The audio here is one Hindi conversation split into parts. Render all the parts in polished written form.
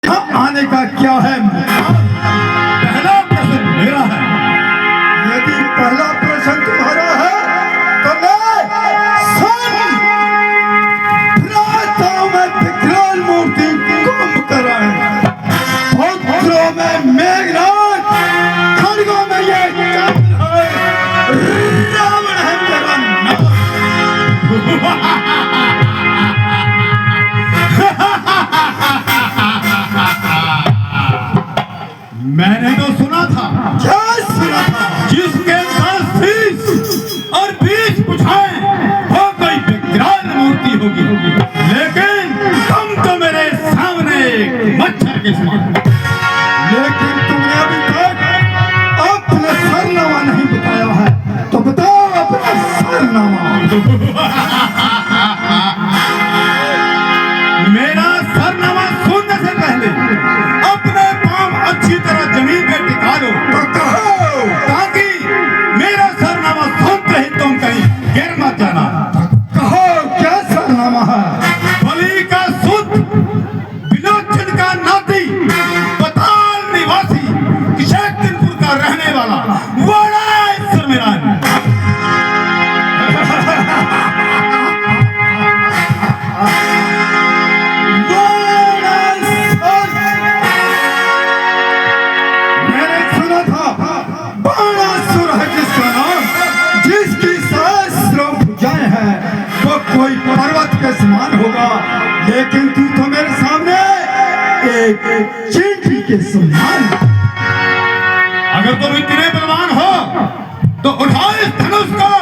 आने का क्या है? पहला प्रश्न मेरा है। यदि पहला प्रश्न तुम्हारा है तो मैं सुन। प्रातः में विकराल मूर्ति कुंभ कराए, पौत्रों में मेघनाथ, खड़गों में ये चंद्र है, रावण है मेरा नाम। मैंने तो सुना था। क्या सुना था? जिसके 10 शीश और 20 भुजाएं वो कोई विकराल मूर्ति होगी, लेकिन तुम तो मेरे सामने एक मच्छर के समान। लेकिन तुमने अभी तक अपना सरनामा नहीं बताया है, तो बताओ अपना सरनामा। मेरा सरनामा सुनने से पहले अपने पांव अच्छी तरह जमीन पे टिका लो, तो कहो। ताकि मेरा सरनामा सुनते ही तुम कहीं गिर मत जाना। कहो क्या सरनामा है? बलि का सुत, विलोचन का नाती, पताल निवासी, किशेकपुर का रहने वाला बड़ा ईश्वर मेरा है। मैंने सुना था बाणासुर है जिसका नाम, जिसकी सहस्रों भुजाएं हैं, वो कोई पर्वत के समान होगा, लेकिन तू तो मेरे सामने एक चींटी के समान। अगर तुम इतने बलवान हो तो उठाओ इस धनुष को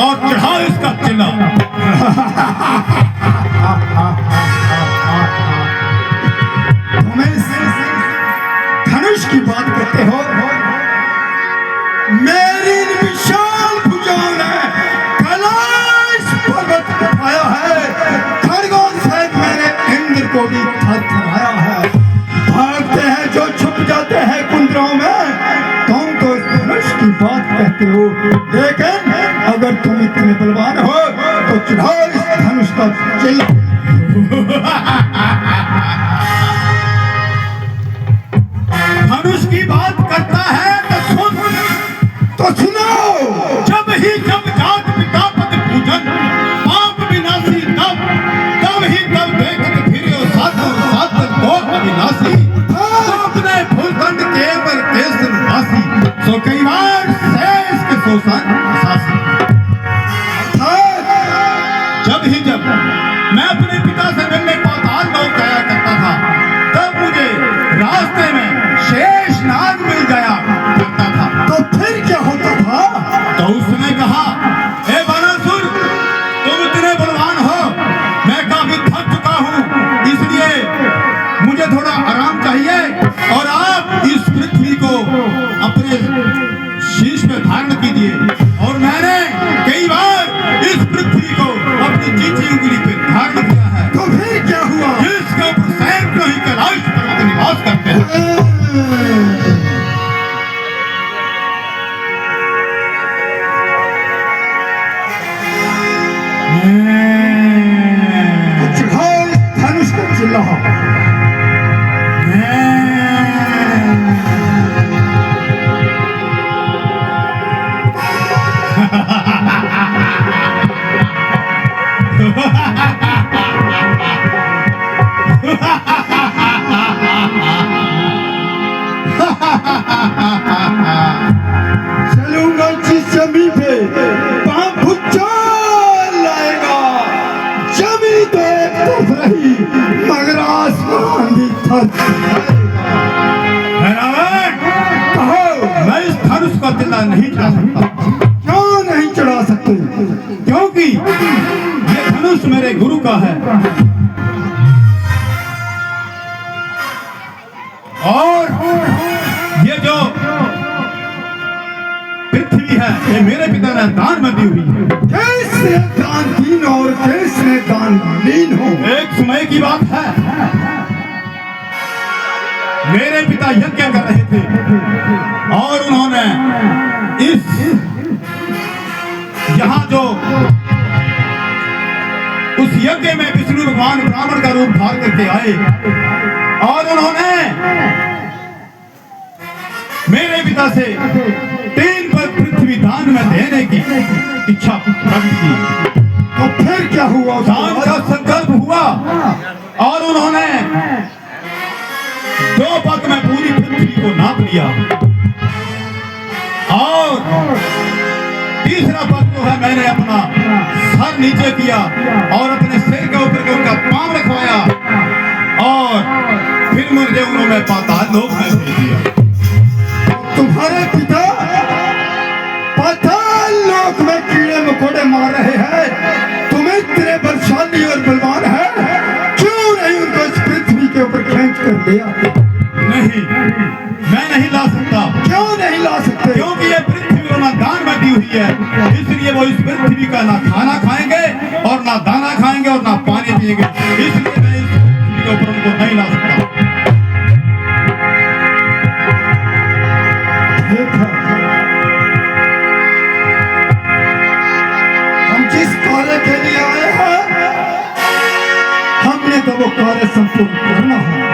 और चढ़ाओ इसका चिल्ला। तुम्हें धनुष की बात करते हो? मेरी इन विशाल भुजाओं ने कैलाश पर्वत उठाया है, खड़गों से मैंने इंद्र को भी थरथराया है। भागते हैं जो छुप जाते हैं कुंजरों में, तुम तो इस धनुष की बात कहते हो, लेकिन अगर तुम इतने बलवान हो तो चढ़ाओ इस धनुष का चिल्ला। धनुष की बात करता है तो सुन। तो सुनाओ। जब जात पिता पद पूजन, पाप विनाशी तब ही तब देखत फिरे सात लोक अविनाशी। तो अपने भूखंड केवल केसर वासी, सो कई बार शेष के शोषण सासी। जब मैं अपने पिता से मिलने पाताल लोक जाया करता था, तब मुझे रास्ते में शेष नाग मिल जाया करता था। तो फिर क्या होता था? तो उसने कहा, हे बाणासुर, तुम इतने बलवान हो, मैं काफी थक चुका हूँ, इसलिए मुझे थोड़ा आराम चाहिए और आप इस पृथ्वी को अपने शीश में धारण कीजिए। और मैंने कई बार इस पृथ्वी को अपनी चीची उंगली पे धारण किया है। तो फिर क्या हुआ? जिसके ऊपर सैकड़ों ही कैलाश पर्वत निवास करते हैं। चढ़ाओ इस धनुष का चिल्ला। चलूंगा जिस जमी पे वहां भूचाल लाएगा। जमी तो एक तरफ रही, मगर आसमान भी थक जाएगा। कहो। मैं इस धनुष का तिल्ला नहीं चढ़ा सकता। क्यों नहीं चढ़ा सकते? क्योंकि ये धनुष मेरे गुरु का है, और ये जो पृथ्वी है ये मेरे पिता ने दान में दी हुई है। कैसे दान दीन और कैसे दान लीन हो? एक समय की बात है, मेरे पिता यज्ञ कर रहे थे और उन्होंने इस यहाँ जो उस यज्ञ में विष्णु भगवान ब्राह्मण का रूप धारण करके आए और उन्होंने पिता से 3 पग पृथ्वी दान में देने की इच्छा प्रकट की। तो फिर क्या हुआ? दान का संकल्प हुआ और उन्होंने 2 पग में पूरी पृथ्वी को नाप लिया और तीसरा पग जो है मैंने अपना सर नीचे किया और अपने सिर के ऊपर के उनका पांव रखवाया और फिर मुझे उन्होंने पाताल लोक में भेज दिया। तुम्हारे पिता पाताल लोक में कीड़े मकोड़े मार रहे हैं, तुम इतने बलशाली और बलवान है, क्यों नहीं उनको इस पृथ्वी के ऊपर खींच कर दिया? नहीं, मैं नहीं ला सकता। क्यों नहीं ला सकते? क्योंकि ये पृथ्वी उन्होंने दान में दी हुई है, इसलिए वो इस पृथ्वी का ना खाना खाएंगे और ना दाना खाएंगे और ना पानी पिएंगे, इसलिए मैं इस पृथ्वी के ऊपर उनको नहीं ला सकता। हम जिस कार्य के लिए आए हैं, हमने तो वो कार्य संपूर्ण करना है।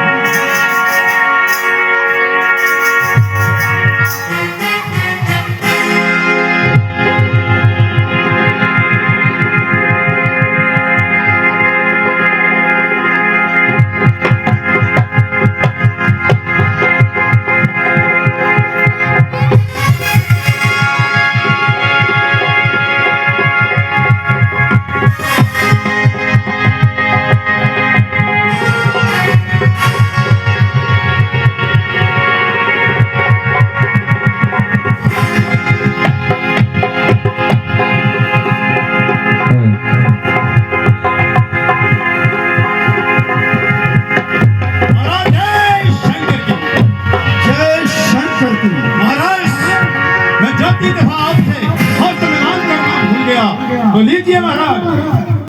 तो लीजिए महाराज।